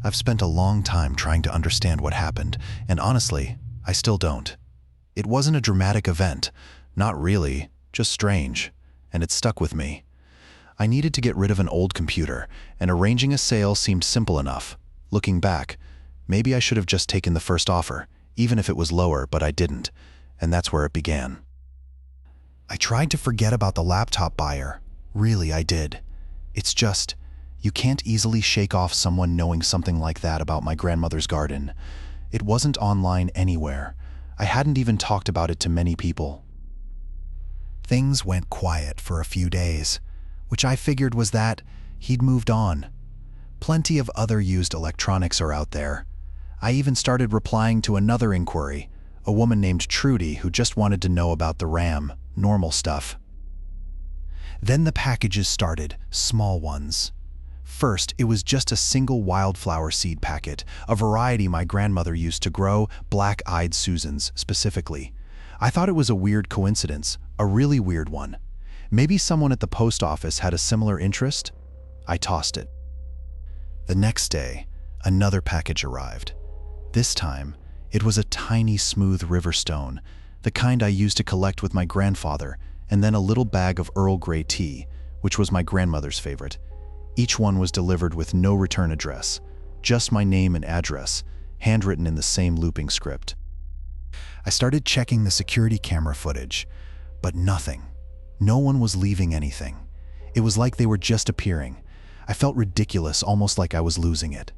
I've spent a long time trying to understand what happened, and honestly, I still don't. It wasn't a dramatic event. Not really, just strange. And it stuck with me. I needed to get rid of an old computer, and arranging a sale seemed simple enough. Looking back, maybe I should have just taken the first offer, even if it was lower, but I didn't. And that's where it began. I tried to forget about the laptop buyer. Really, I did. It's just, you can't easily shake off someone knowing something like that about my grandmother's garden. It wasn't online anywhere. I hadn't even talked about it to many people. Things went quiet for a few days, which I figured was that he'd moved on. Plenty of other used electronics are out there. I even started replying to another inquiry, a woman named Trudy who just wanted to know about the RAM, normal stuff. Then the packages started, small ones. First, it was just a single wildflower seed packet, a variety my grandmother used to grow, black-eyed Susans specifically. I thought it was a weird coincidence, a really weird one. Maybe someone at the post office had a similar interest? I tossed it. The next day, another package arrived. This time, it was a tiny, smooth river stone, the kind I used to collect with my grandfather, and then a little bag of Earl Grey tea, which was my grandmother's favorite. Each one was delivered with no return address, just my name and address, handwritten in the same looping script. I started checking the security camera footage, but nothing. No one was leaving anything. It was like they were just appearing. I felt ridiculous, almost like I was losing it.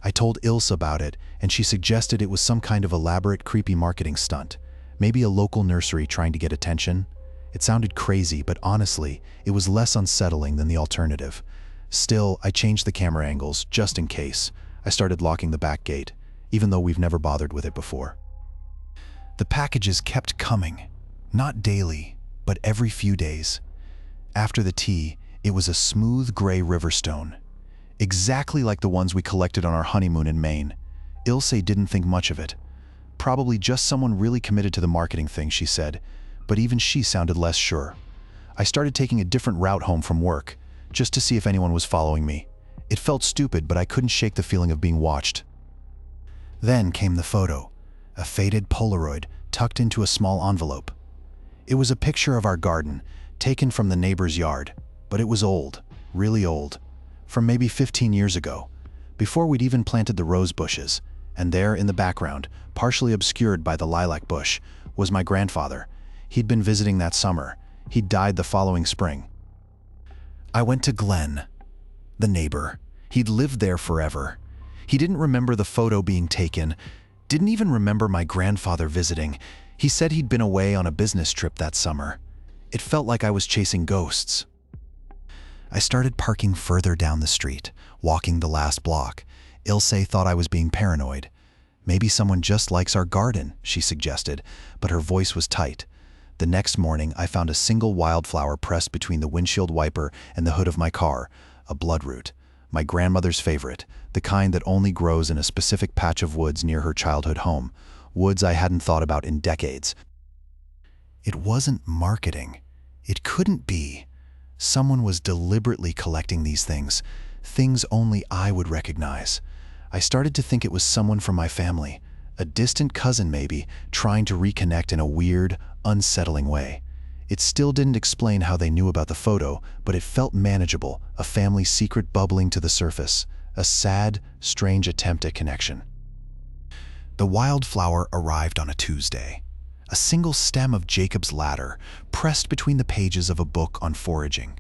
I told Ilse about it, and she suggested it was some kind of elaborate, creepy marketing stunt. Maybe a local nursery trying to get attention. It sounded crazy, but honestly, it was less unsettling than the alternative. Still, I changed the camera angles, just in case. I started locking the back gate, even though we've never bothered with it before. The packages kept coming. Not daily, but every few days. After the tea, it was a smooth gray riverstone. Exactly like the ones we collected on our honeymoon in Maine. Ilse didn't think much of it. Probably just someone really committed to the marketing thing, she said, but even she sounded less sure. I started taking a different route home from work, just to see if anyone was following me. It felt stupid, but I couldn't shake the feeling of being watched. Then came the photo, a faded Polaroid tucked into a small envelope. It was a picture of our garden, taken from the neighbor's yard, but it was old, really old, from maybe 15 years ago, before we'd even planted the rose bushes. And there in the background, partially obscured by the lilac bush, was my grandfather. He'd been visiting that summer. He'd died the following spring. I went to Glenn, the neighbor. He'd lived there forever. He didn't remember the photo being taken, didn't even remember my grandfather visiting. He said he'd been away on a business trip that summer. It felt like I was chasing ghosts. I started parking further down the street, walking the last block. Ilse thought I was being paranoid. Maybe someone just likes our garden, she suggested, but her voice was tight. The next morning, I found a single wildflower pressed between the windshield wiper and the hood of my car, a bloodroot, my grandmother's favorite, the kind that only grows in a specific patch of woods near her childhood home, woods I hadn't thought about in decades. It wasn't marketing. It couldn't be. Someone was deliberately collecting these things, things only I would recognize. I started to think it was someone from my family, a distant cousin maybe, trying to reconnect in a weird, unsettling way. It still didn't explain how they knew about the photo, but it felt manageable, a family secret bubbling to the surface, a sad, strange attempt at connection. The wildflower arrived on a Tuesday. A single stem of Jacob's ladder, pressed between the pages of a book on foraging.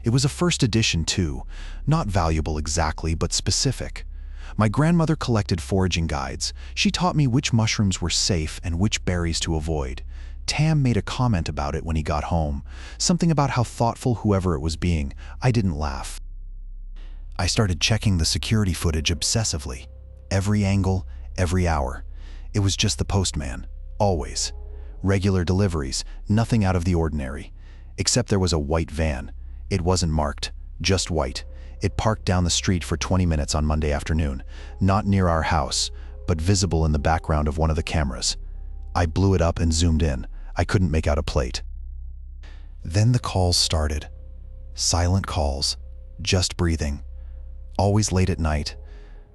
It was a first edition too, not valuable exactly, but specific. My grandmother collected foraging guides. She taught me which mushrooms were safe and which berries to avoid. Tam made a comment about it when he got home, something about how thoughtful whoever it was being. I didn't laugh. I started checking the security footage obsessively. Every angle, every hour. It was just the postman, always. Regular deliveries, nothing out of the ordinary. Except there was a white van. It wasn't marked, just white. It parked down the street for 20 minutes on Monday afternoon, not near our house, but visible in the background of one of the cameras. I blew it up and zoomed in. I couldn't make out a plate. Then the calls started. Silent calls, just breathing. Always late at night.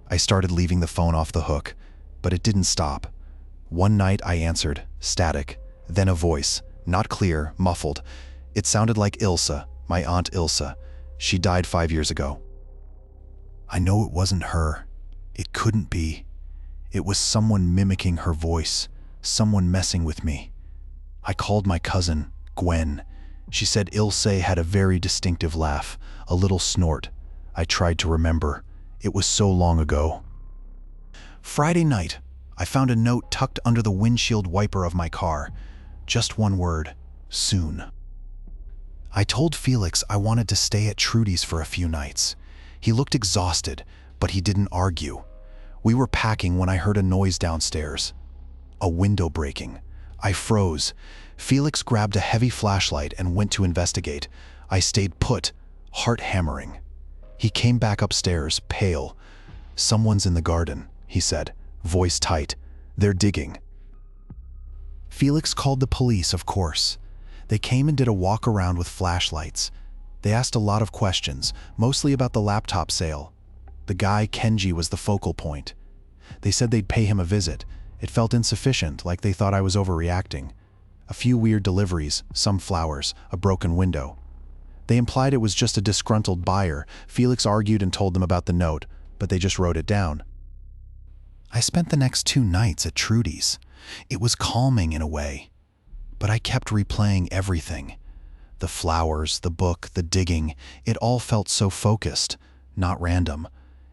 I started leaving the phone off the hook, but it didn't stop. One night I answered, static, then a voice, not clear, muffled. It sounded like Ilse, my Aunt Ilse. She died 5 years ago. I know it wasn't her. It couldn't be. It was someone mimicking her voice, someone messing with me. I called my cousin, Gwen. She said Ilse had a very distinctive laugh, a little snort. I tried to remember. It was so long ago. Friday night, I found a note tucked under the windshield wiper of my car. Just one word, soon. I told Felix I wanted to stay at Trudy's for a few nights. He looked exhausted, but he didn't argue. We were packing when I heard a noise downstairs. A window breaking. I froze. Felix grabbed a heavy flashlight and went to investigate. I stayed put, heart hammering. He came back upstairs, pale. "Someone's in the garden," he said, voice tight. "They're digging." Felix called the police, of course. They came and did a walk around with flashlights. They asked a lot of questions, mostly about the laptop sale. The guy, Kenji, was the focal point. They said they'd pay him a visit. It felt insufficient, like they thought I was overreacting. A few weird deliveries, some flowers, a broken window. They implied it was just a disgruntled buyer. Felix argued and told them about the note, but they just wrote it down. I spent the next 2 nights at Trudy's. It was calming in a way, but I kept replaying everything. The flowers, the book, the digging, it all felt so focused, not random.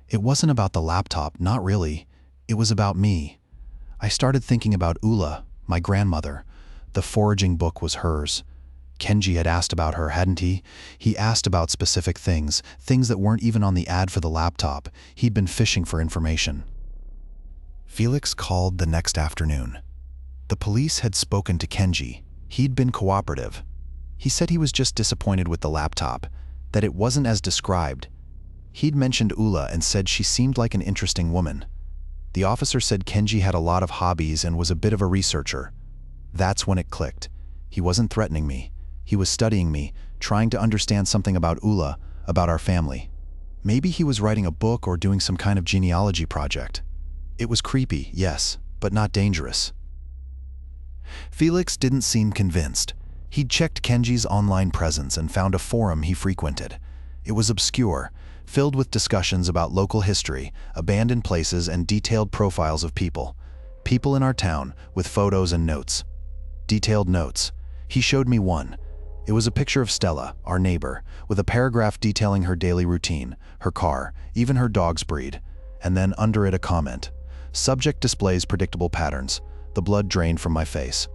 It wasn't about the laptop, not really. It was about me. I started thinking about Ulla, my grandmother. The foraging book was hers. Kenji had asked about her, hadn't he? He asked about specific things that weren't even on the ad for the laptop. He'd been fishing for information. Felix called the next afternoon. The police had spoken to Kenji. He'd been cooperative. He said he was just disappointed with the laptop, that it wasn't as described. He'd mentioned Ulla and said she seemed like an interesting woman. The officer said Kenji had a lot of hobbies and was a bit of a researcher. That's when it clicked. He wasn't threatening me. He was studying me, trying to understand something about Ulla, about our family. Maybe he was writing a book or doing some kind of genealogy project. It was creepy, yes, but not dangerous. Felix didn't seem convinced. He'd checked Kenji's online presence and found a forum he frequented. It was obscure, filled with discussions about local history, abandoned places, and detailed profiles of people. People in our town, with photos and notes. Detailed notes. He showed me one. It was a picture of Stella, our neighbor, with a paragraph detailing her daily routine, her car, even her dog's breed. And then under it a comment. Subject displays predictable patterns. The blood drained from my face.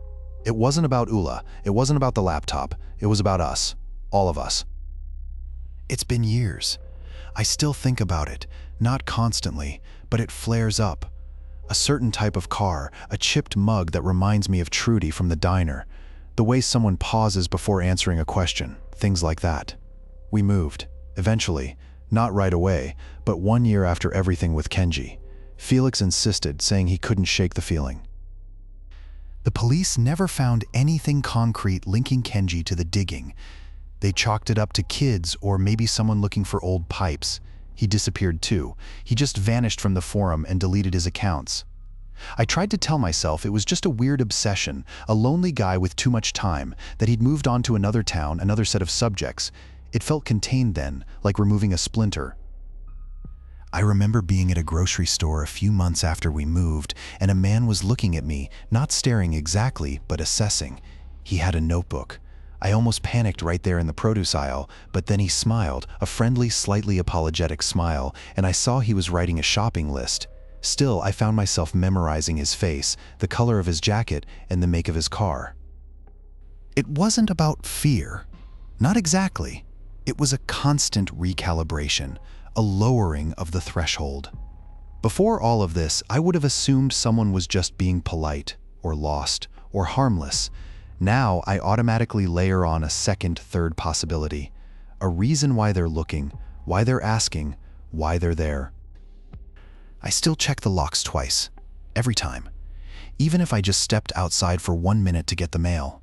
It wasn't about Ulla. It wasn't about the laptop. It was about us. All of us. It's been years. I still think about it, not constantly, but it flares up. A certain type of car, a chipped mug that reminds me of Trudy from the diner. The way someone pauses before answering a question, things like that. We moved, eventually, not right away, but 1 year after everything with Kenji. Felix insisted, saying he couldn't shake the feeling. The police never found anything concrete linking Kenji to the digging. They chalked it up to kids or maybe someone looking for old pipes. He disappeared too. He just vanished from the forum and deleted his accounts. I tried to tell myself it was just a weird obsession, a lonely guy with too much time, that he'd moved on to another town, another set of subjects. It felt contained then, like removing a splinter. I remember being at a grocery store a few months after we moved, and a man was looking at me, not staring exactly, but assessing. He had a notebook. I almost panicked right there in the produce aisle, but then he smiled, a friendly, slightly apologetic smile, and I saw he was writing a shopping list. Still, I found myself memorizing his face, the color of his jacket, and the make of his car. It wasn't about fear. Not exactly. It was a constant recalibration, a lowering of the threshold. Before all of this, I would have assumed someone was just being polite, or lost, or harmless. Now, I automatically layer on a second, third possibility. A reason why they're looking, why they're asking, why they're there. I still check the locks twice, every time. Even if I just stepped outside for 1 minute to get the mail.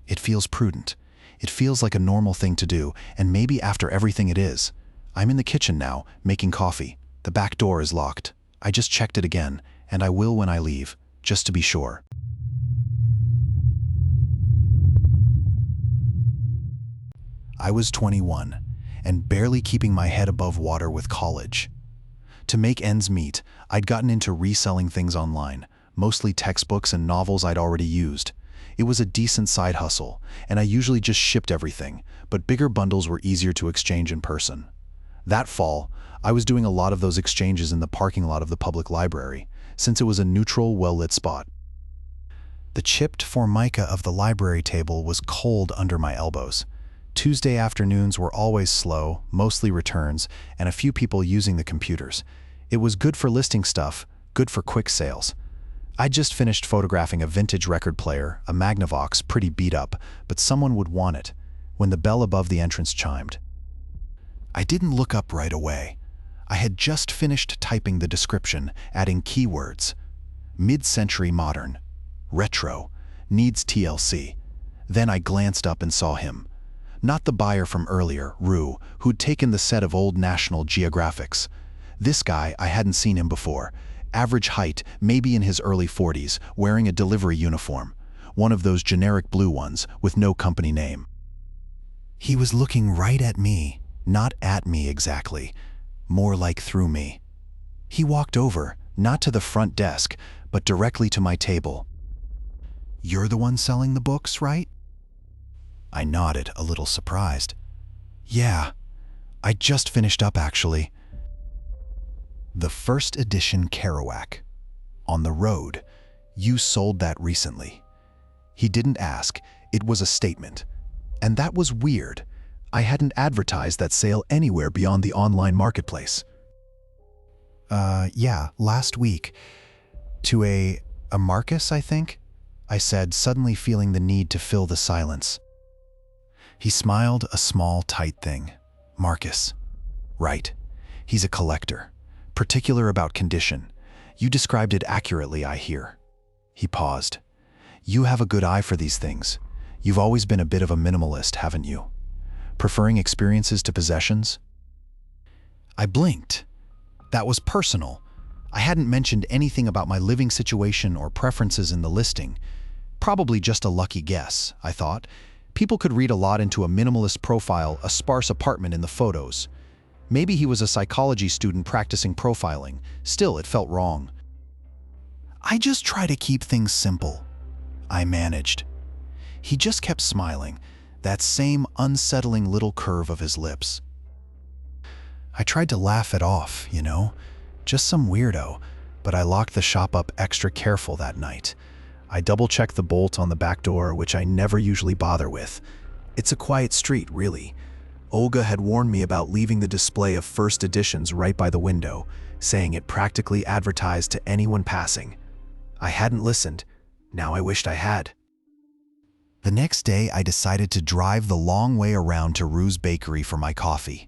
It feels prudent. It feels like a normal thing to do, and maybe after everything it is. I'm in the kitchen now, making coffee. The back door is locked. I just checked it again, and I will when I leave, just to be sure. I was 21, and barely keeping my head above water with college. To make ends meet, I'd gotten into reselling things online, mostly textbooks and novels I'd already used. It was a decent side hustle, and I usually just shipped everything, but bigger bundles were easier to exchange in person. That fall, I was doing a lot of those exchanges in the parking lot of the public library, since it was a neutral, well-lit spot. The chipped formica of the library table was cold under my elbows. Tuesday afternoons were always slow, mostly returns, and a few people using the computers. It was good for listing stuff, good for quick sales. I'd just finished photographing a vintage record player, a Magnavox, pretty beat up, but someone would want it, when the bell above the entrance chimed. I didn't look up right away. I had just finished typing the description, adding keywords. Mid-century modern, retro, needs TLC. Then I glanced up and saw him. Not the buyer from earlier, Rue, who'd taken the set of old National Geographics. This guy, I hadn't seen him before. Average height, maybe in his early 40s, wearing a delivery uniform. One of those generic blue ones, with no company name. He was looking right at me, not at me exactly, more like through me. He walked over, not to the front desk, but directly to my table. "You're the one selling the books, right?" I nodded, a little surprised. "Yeah, I just finished up actually." "The first edition Kerouac. On the road. You sold that recently." He didn't ask, it was a statement. And that was weird. I hadn't advertised that sale anywhere beyond the online marketplace. Yeah, last week. To a Marcus, I think?" I said, suddenly feeling the need to fill the silence. He smiled, a small, tight thing. "Marcus. Right. He's a collector. Particular about condition. You described it accurately, I hear." He paused. "You have a good eye for these things. You've always been a bit of a minimalist, haven't you? Preferring experiences to possessions?" I blinked. That was personal. I hadn't mentioned anything about my living situation or preferences in the listing. Probably just a lucky guess, I thought. People could read a lot into a minimalist profile, a sparse apartment in the photos. Maybe he was a psychology student practicing profiling. Still, it felt wrong. "I just try to keep things simple," I managed. He just kept smiling, that same unsettling little curve of his lips. I tried to laugh it off, just some weirdo, but I locked the shop up extra careful that night. I double-checked the bolt on the back door, which I never usually bother with. It's a quiet street, really. Olga had warned me about leaving the display of first editions right by the window, saying it practically advertised to anyone passing. I hadn't listened. Now I wished I had. The next day, I decided to drive the long way around to Rue's Bakery for my coffee.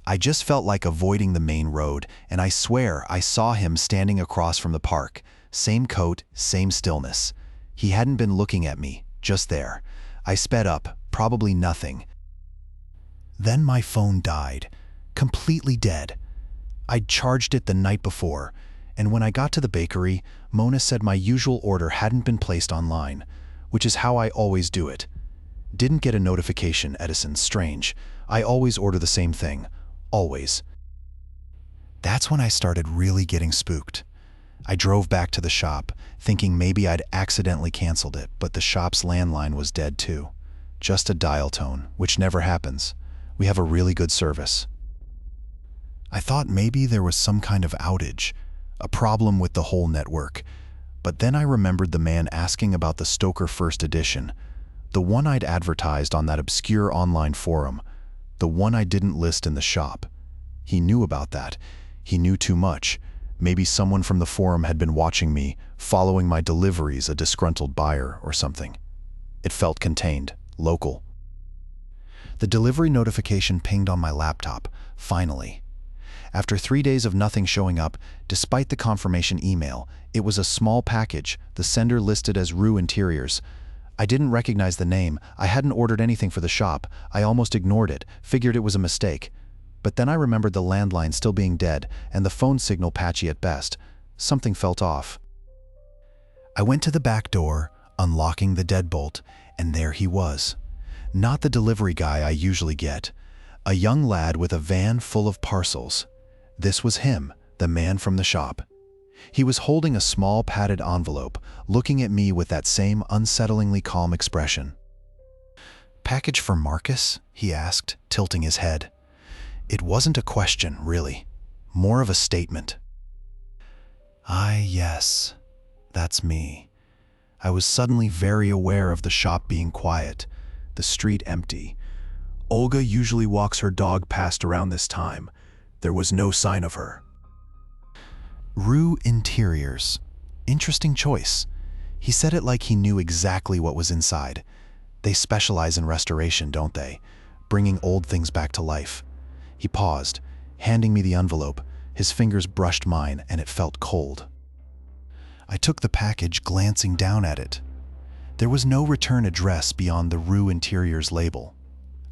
I just felt like avoiding the main road, and I swear I saw him standing across from the park. Same coat, same stillness. He hadn't been looking at me, just there. I sped up, probably nothing. Then my phone died, completely dead. I'd charged it the night before, and when I got to the bakery, Mona said my usual order hadn't been placed online, which is how I always do it. Didn't get a notification, Edison, strange. I always order the same thing, always. That's when I started really getting spooked. I drove back to the shop, thinking maybe I'd accidentally canceled it, but the shop's landline was dead too. Just a dial tone, which never happens. We have a really good service. I thought maybe there was some kind of outage, a problem with the whole network. But then I remembered the man asking about the Stoker First Edition, the one I'd advertised on that obscure online forum, the one I didn't list in the shop. He knew about that. He knew too much. Maybe someone from the forum had been watching me, following my deliveries, a disgruntled buyer or something. It felt contained, local. The delivery notification pinged on my laptop, finally. After 3 days of nothing showing up, despite the confirmation email, it was a small package, the sender listed as Rue Interiors. I didn't recognize the name. I hadn't ordered anything for the shop. I almost ignored it, figured it was a mistake. But then I remembered the landline still being dead and the phone signal patchy at best. Something felt off. I went to the back door, unlocking the deadbolt, and there he was. Not the delivery guy I usually get. A young lad with a van full of parcels. This was him, the man from the shop. He was holding a small padded envelope, looking at me with that same unsettlingly calm expression. "Package for Marcus?" he asked, tilting his head. It wasn't a question, really. More of a statement. Yes, that's me. I was suddenly very aware of the shop being quiet, the street empty. Olga usually walks her dog past around this time. There was no sign of her. Rue Interiors. Interesting choice. He said it like he knew exactly what was inside. They specialize in restoration, don't they? Bringing old things back to life. He paused, handing me the envelope. His fingers brushed mine, and it felt cold. I took the package, glancing down at it. There was no return address beyond the Rue Interiors label.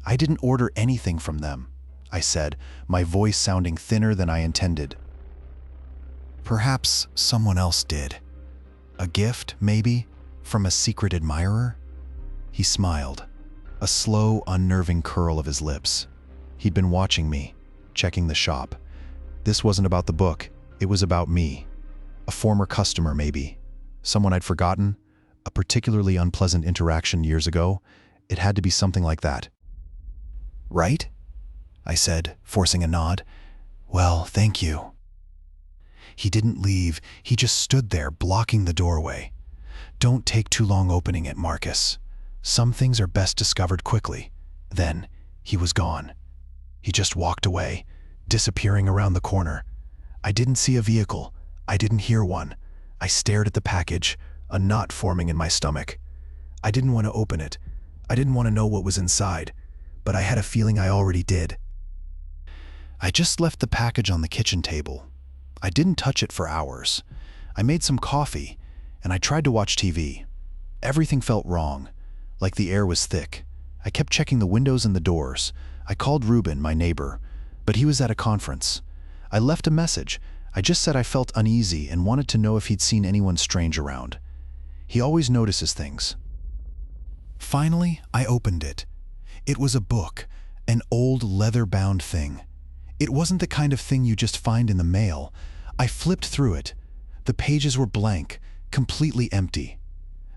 "I didn't order anything from them," I said, my voice sounding thinner than I intended. "Perhaps someone else did. A gift, maybe, from a secret admirer?" He smiled, a slow, unnerving curl of his lips. He'd been watching me, checking the shop. This wasn't about the book, it was about me. A former customer, maybe. Someone I'd forgotten. A particularly unpleasant interaction years ago. It had to be something like that. "Right?" I said, forcing a nod. "Well, thank you." He didn't leave, he just stood there, blocking the doorway. "Don't take too long opening it, Marcus. Some things are best discovered quickly." Then, he was gone. He just walked away, disappearing around the corner. I didn't see a vehicle. I didn't hear one. I stared at the package, a knot forming in my stomach. I didn't want to open it. I didn't want to know what was inside, but I had a feeling I already did. I just left the package on the kitchen table. I didn't touch it for hours. I made some coffee, and I tried to watch TV. Everything felt wrong, like the air was thick. I kept checking the windows and the doors. I called Ruben, my neighbor, but he was at a conference. I left a message. I just said I felt uneasy and wanted to know if he'd seen anyone strange around. He always notices things. Finally, I opened it. It was a book, an old leather-bound thing. It wasn't the kind of thing you just find in the mail. I flipped through it. The pages were blank, completely empty.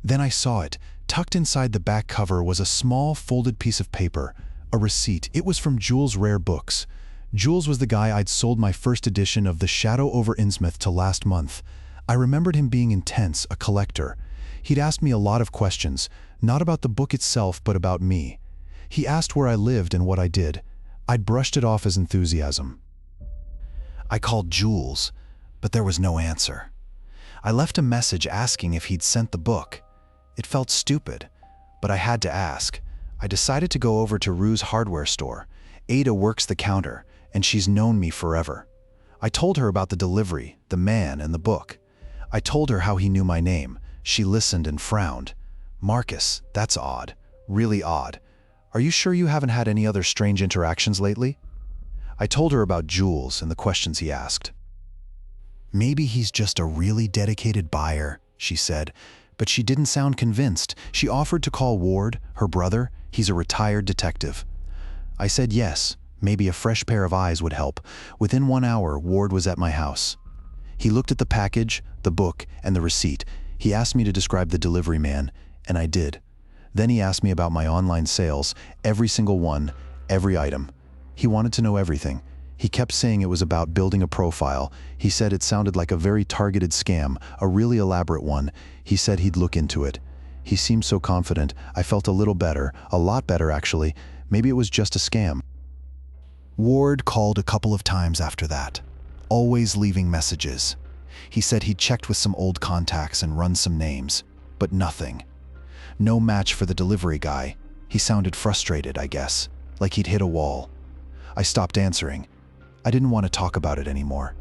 Then I saw it. Tucked inside the back cover was a small folded piece of paper, a receipt. It was from Jules' Rare Books. Jules was the guy I'd sold my first edition of The Shadow over Innsmouth to last month. I remembered him being intense, a collector. He'd asked me a lot of questions, not about the book itself, but about me. He asked where I lived and what I did. I'd brushed it off as enthusiasm. I called Jules, but there was no answer. I left a message asking if he'd sent the book. It felt stupid, but I had to ask. I decided to go over to Rue's hardware store. Ada works the counter, and she's known me forever. I told her about the delivery, the man, and the book. I told her how he knew my name. She listened and frowned. "Marcus, that's odd. Really odd. Are you sure you haven't had any other strange interactions lately?" I told her about Jules and the questions he asked. "Maybe he's just a really dedicated buyer," she said, but she didn't sound convinced. She offered to call Ward, her brother. He's a retired detective. I said yes, maybe a fresh pair of eyes would help. Within 1 hour, Ward was at my house. He looked at the package, the book, and the receipt. He asked me to describe the delivery man, and I did. Then he asked me about my online sales, every single one, every item. He wanted to know everything. He kept saying it was about building a profile. He said it sounded like a very targeted scam, a really elaborate one. He said he'd look into it. He seemed so confident. I felt a little better, a lot better actually. Maybe it was just a scam. Ward called a couple of times after that, always leaving messages. He said he'd checked with some old contacts and run some names, but nothing. No match for the delivery guy. He sounded frustrated, I guess, like he'd hit a wall. I stopped answering. I didn't want to talk about it anymore.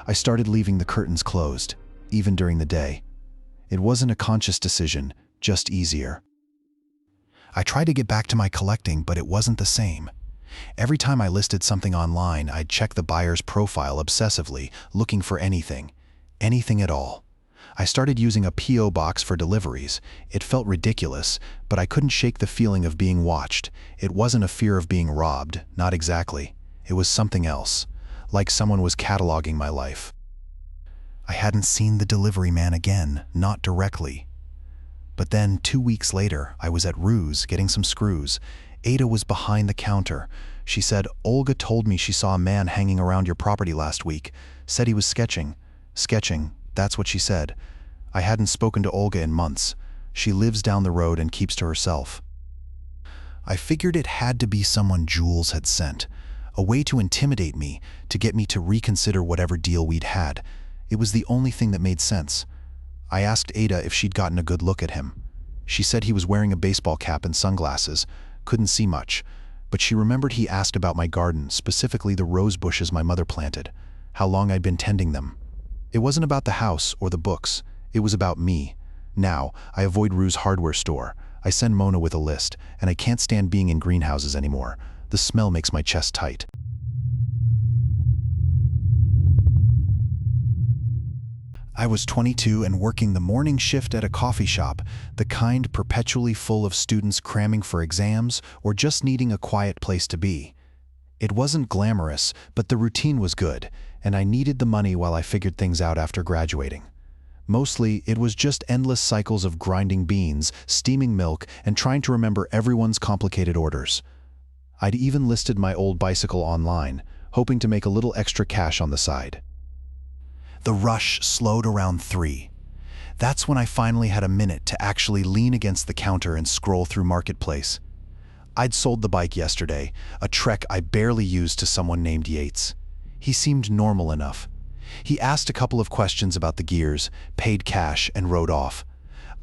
I started leaving the curtains closed, even during the day. It wasn't a conscious decision, just easier. I tried to get back to my collecting, but it wasn't the same. Every time I listed something online, I'd check the buyer's profile obsessively, looking for anything at all. I started using a P.O. box for deliveries. It felt ridiculous, but I couldn't shake the feeling of being watched. It wasn't a fear of being robbed, not exactly. It was something else, like someone was cataloging my life. I hadn't seen the delivery man again, not directly. But then, 2 weeks later, I was at Ruse getting some screws. Ada was behind the counter. She said, "Olga told me she saw a man hanging around your property last week. Said he was sketching. Sketching, that's what she said." I hadn't spoken to Olga in months. She lives down the road and keeps to herself. I figured it had to be someone Jules had sent, a way to intimidate me, to get me to reconsider whatever deal we'd had. It was the only thing that made sense. I asked Ada if she'd gotten a good look at him. She said he was wearing a baseball cap and sunglasses, couldn't see much, but she remembered he asked about my garden, specifically the rose bushes my mother planted, how long I'd been tending them. It wasn't about the house or the books, it was about me. Now, I avoid Rue's hardware store. I send Mona with a list, and I can't stand being in greenhouses anymore. The smell makes my chest tight. I was 22 and working the morning shift at a coffee shop, the kind perpetually full of students cramming for exams or just needing a quiet place to be. It wasn't glamorous, but the routine was good, and I needed the money while I figured things out after graduating. Mostly, it was just endless cycles of grinding beans, steaming milk, and trying to remember everyone's complicated orders. I'd even listed my old bicycle online, hoping to make a little extra cash on the side. The rush slowed around 3. That's when I finally had a minute to actually lean against the counter and scroll through Marketplace. I'd sold the bike yesterday, a trek I barely used, to someone named Yates. He seemed normal enough. He asked a couple of questions about the gears, paid cash, and rode off.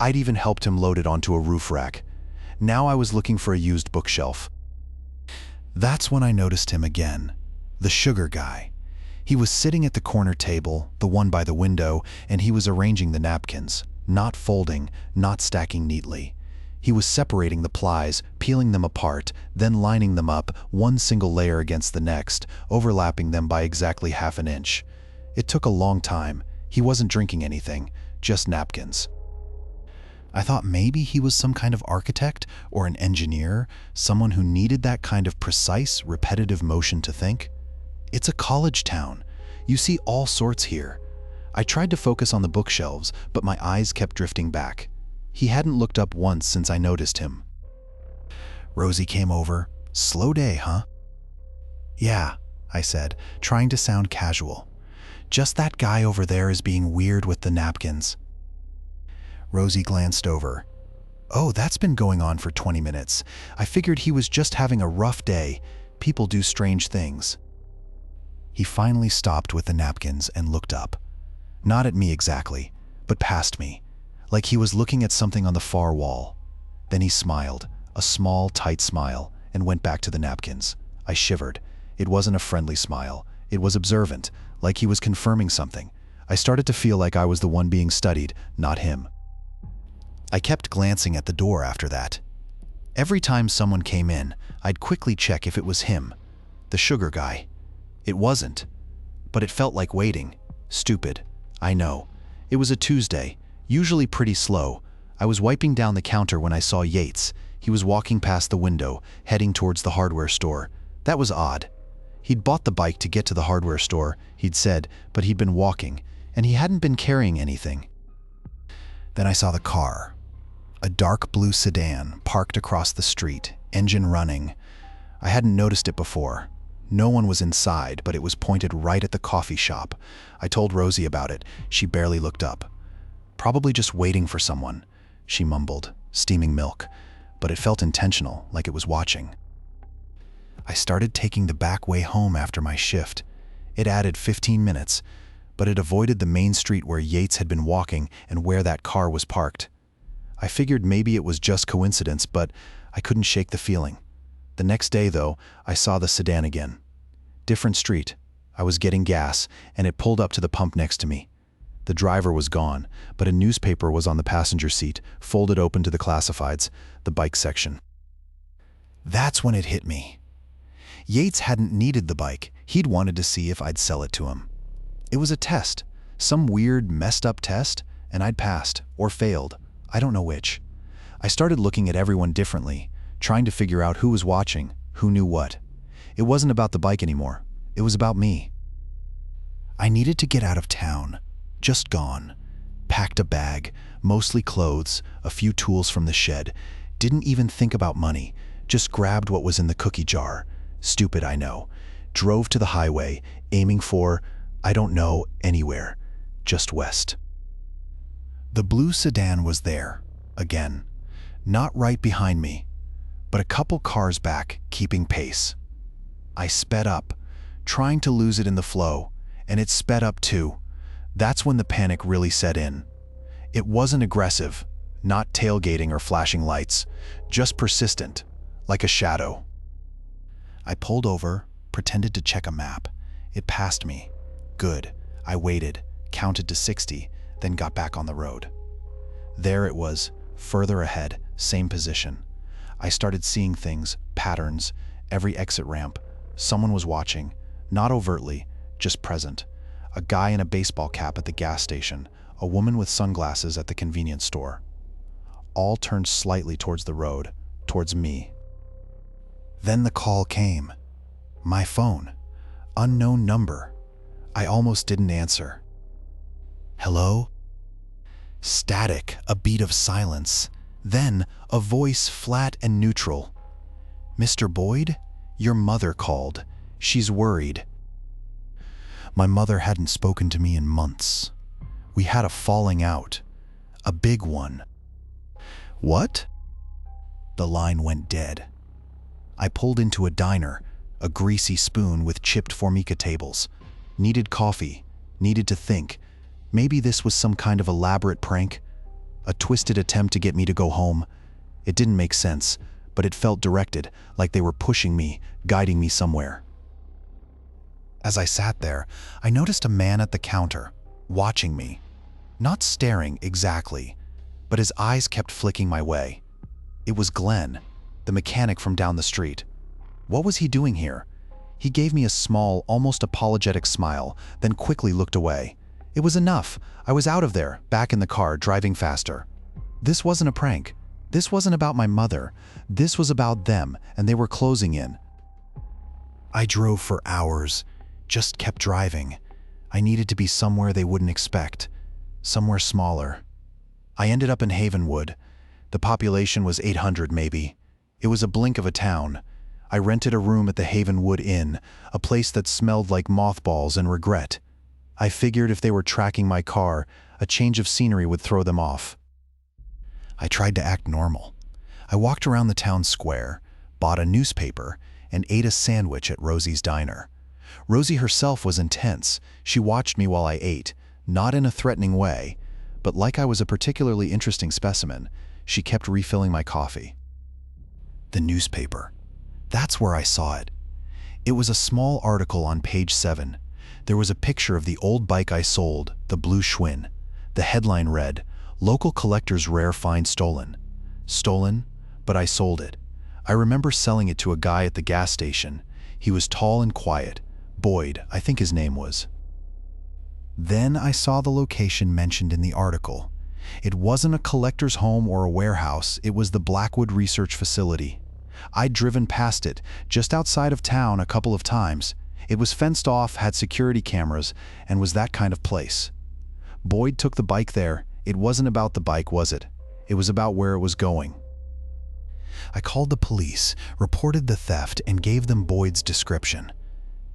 I'd even helped him load it onto a roof rack. Now I was looking for a used bookshelf. That's when I noticed him again, the sugar guy. He was sitting at the corner table, the one by the window, and he was arranging the napkins, not folding, not stacking neatly. He was separating the plies, peeling them apart, then lining them up, one single layer against the next, overlapping them by exactly half an inch. It took a long time. He wasn't drinking anything, just napkins. I thought maybe he was some kind of architect or an engineer, someone who needed that kind of precise, repetitive motion to think. It's a college town. You see all sorts here. I tried to focus on the bookshelves, but my eyes kept drifting back. He hadn't looked up once since I noticed him. Rosie came over. "Slow day, huh?" "Yeah," I said, trying to sound casual. "Just that guy over there is being weird with the napkins." Rosie glanced over. "Oh, that's been going on for 20 minutes. I figured he was just having a rough day. People do strange things." He finally stopped with the napkins and looked up. Not at me exactly, but past me, like he was looking at something on the far wall. Then he smiled, a small, tight smile, and went back to the napkins. I shivered. It wasn't a friendly smile. It was observant, like he was confirming something. I started to feel like I was the one being studied, not him. I kept glancing at the door after that. Every time someone came in, I'd quickly check if it was him, the sugar guy. It wasn't, but it felt like waiting. Stupid, I know. It was a Tuesday, usually pretty slow. I was wiping down the counter when I saw Yates. He was walking past the window, heading towards the hardware store. That was odd. He'd bought the bike to get to the hardware store, he'd said, but he'd been walking, and he hadn't been carrying anything. Then I saw the car. A dark blue sedan parked across the street, engine running. I hadn't noticed it before. No one was inside, but it was pointed right at the coffee shop. I told Rosie about it. She barely looked up. "Probably just waiting for someone," she mumbled, steaming milk, but it felt intentional, like it was watching. I started taking the back way home after my shift. It added 15 minutes, but it avoided the main street where Yates had been walking and where that car was parked. I figured maybe it was just coincidence, but I couldn't shake the feeling. The next day, though, I saw the sedan again. Different street. I was getting gas, and it pulled up to the pump next to me. The driver was gone, but a newspaper was on the passenger seat, folded open to the classifieds, the bike section. That's when it hit me. Yates hadn't needed the bike. He'd wanted to see if I'd sell it to him. It was a test, some weird, messed up test, and I'd passed, or failed. I don't know which. I started looking at everyone differently, trying to figure out who was watching, who knew what. It wasn't about the bike anymore. It was about me. I needed to get out of town. Just gone. Packed a bag, mostly clothes, a few tools from the shed. Didn't even think about money. Just grabbed what was in the cookie jar. Stupid, I know. Drove to the highway, aiming for, I don't know, anywhere. Just west. The blue sedan was there, again. Not right behind me, but a couple cars back, keeping pace. I sped up, trying to lose it in the flow, and it sped up too. That's when the panic really set in. It wasn't aggressive, not tailgating or flashing lights, just persistent, like a shadow. I pulled over, pretended to check a map. It passed me. Good. I waited, counted to 60, then got back on the road. There it was, further ahead, same position. I started seeing things, patterns, every exit ramp. Someone was watching, not overtly, just present. A guy in a baseball cap at the gas station, a woman with sunglasses at the convenience store. All turned slightly towards the road, towards me. Then the call came. My phone. Unknown number. I almost didn't answer. Hello? Static, a beat of silence. Then a voice flat and neutral. Mr. Boyd? Your mother called. She's worried. My mother hadn't spoken to me in months. We had a falling out. A big one. What? The line went dead. I pulled into a diner, a greasy spoon with chipped Formica tables. Needed coffee, needed to think. Maybe this was some kind of elaborate prank, a twisted attempt to get me to go home. It didn't make sense, but it felt directed, like they were pushing me, guiding me somewhere. As I sat there, I noticed a man at the counter, watching me. Not staring exactly, but his eyes kept flicking my way. It was Glenn, the mechanic from down the street. What was he doing here? He gave me a small, almost apologetic smile, then quickly looked away. It was enough. I was out of there, back in the car, driving faster. This wasn't a prank. This wasn't about my mother. This was about them, and they were closing in. I drove for hours, just kept driving. I needed to be somewhere they wouldn't expect, somewhere smaller. I ended up in Havenwood. The population was 800 maybe. It was a blink of a town. I rented a room at the Havenwood Inn, a place that smelled like mothballs and regret. I figured if they were tracking my car, a change of scenery would throw them off. I tried to act normal. I walked around the town square, bought a newspaper, and ate a sandwich at Rosie's diner. Rosie herself was intense. She watched me while I ate, not in a threatening way, but like I was a particularly interesting specimen. She kept refilling my coffee. The newspaper. That's where I saw it. It was a small article on page 7. There was a picture of the old bike I sold, the blue Schwinn. The headline read, "Local collector's rare find stolen." Stolen, but I sold it. I remember selling it to a guy at the gas station. He was tall and quiet. Boyd, I think his name was. Then I saw the location mentioned in the article. It wasn't a collector's home or a warehouse. It was the Blackwood Research Facility. I'd driven past it, just outside of town, a couple of times. It was fenced off, had security cameras, and was that kind of place. Boyd took the bike there. It wasn't about the bike, was it? It was about where it was going. I called the police, reported the theft, and gave them Boyd's description.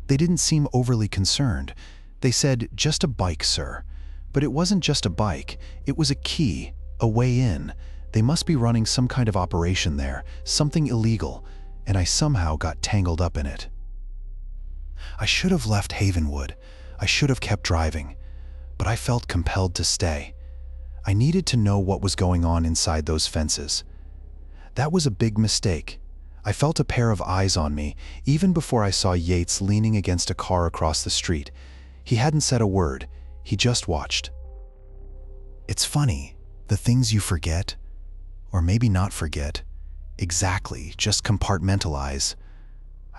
They didn't seem overly concerned. They said, "Just a bike, sir." But it wasn't just a bike. It was a key, a way in. They must be running some kind of operation there, something illegal, and I somehow got tangled up in it. I should have left Havenwood. I should have kept driving, but I felt compelled to stay. I needed to know what was going on inside those fences. That was a big mistake. I felt a pair of eyes on me, even before I saw Yates leaning against a car across the street. He hadn't said a word. He just watched. It's funny, the things you forget, or maybe not forget, exactly, just compartmentalize.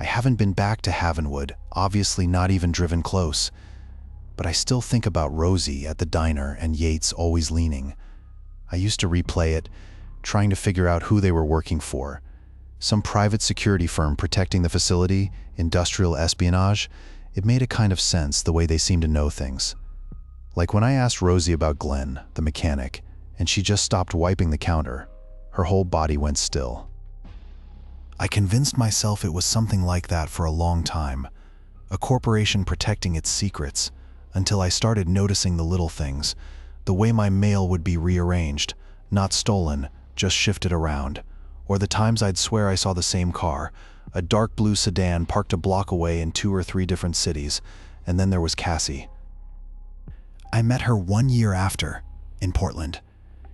I haven't been back to Havenwood, obviously not even driven close. But I still think about Rosie at the diner and Yates always leaning. I used to replay it, trying to figure out who they were working for. Some private security firm protecting the facility, industrial espionage. It made a kind of sense the way they seemed to know things. Like when I asked Rosie about Glenn, the mechanic, and she just stopped wiping the counter. Her whole body went still. I convinced myself it was something like that for a long time, a corporation protecting its secrets, until I started noticing the little things, the way my mail would be rearranged, not stolen, just shifted around, or the times I'd swear I saw the same car, a dark blue sedan parked a block away in 2 or 3 different cities, and then there was Cassie. I met her 1 year after, in Portland.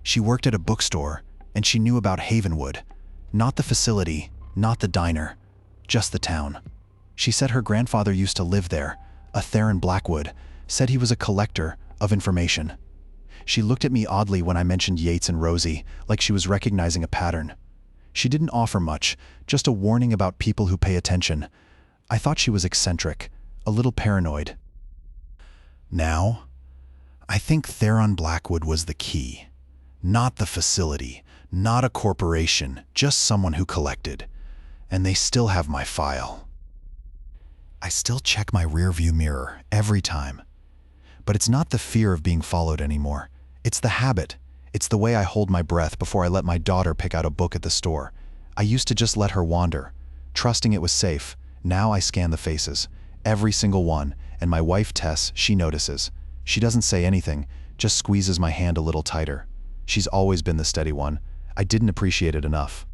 She worked at a bookstore, and she knew about Havenwood, not the facility, not the diner, just the town. She said her grandfather used to live there, a Theron Blackwood, said he was a collector of information. She looked at me oddly when I mentioned Yates and Rosie, like she was recognizing a pattern. She didn't offer much, just a warning about people who pay attention. I thought she was eccentric, a little paranoid. Now, I think Theron Blackwood was the key. Not the facility, not a corporation, just someone who collected. And they still have my file. I still check my rearview mirror every time. But it's not the fear of being followed anymore. It's the habit. It's the way I hold my breath before I let my daughter pick out a book at the store. I used to just let her wander, trusting it was safe. Now I scan the faces, every single one, and my wife Tess, she notices. She doesn't say anything, just squeezes my hand a little tighter. She's always been the steady one. I didn't appreciate it enough.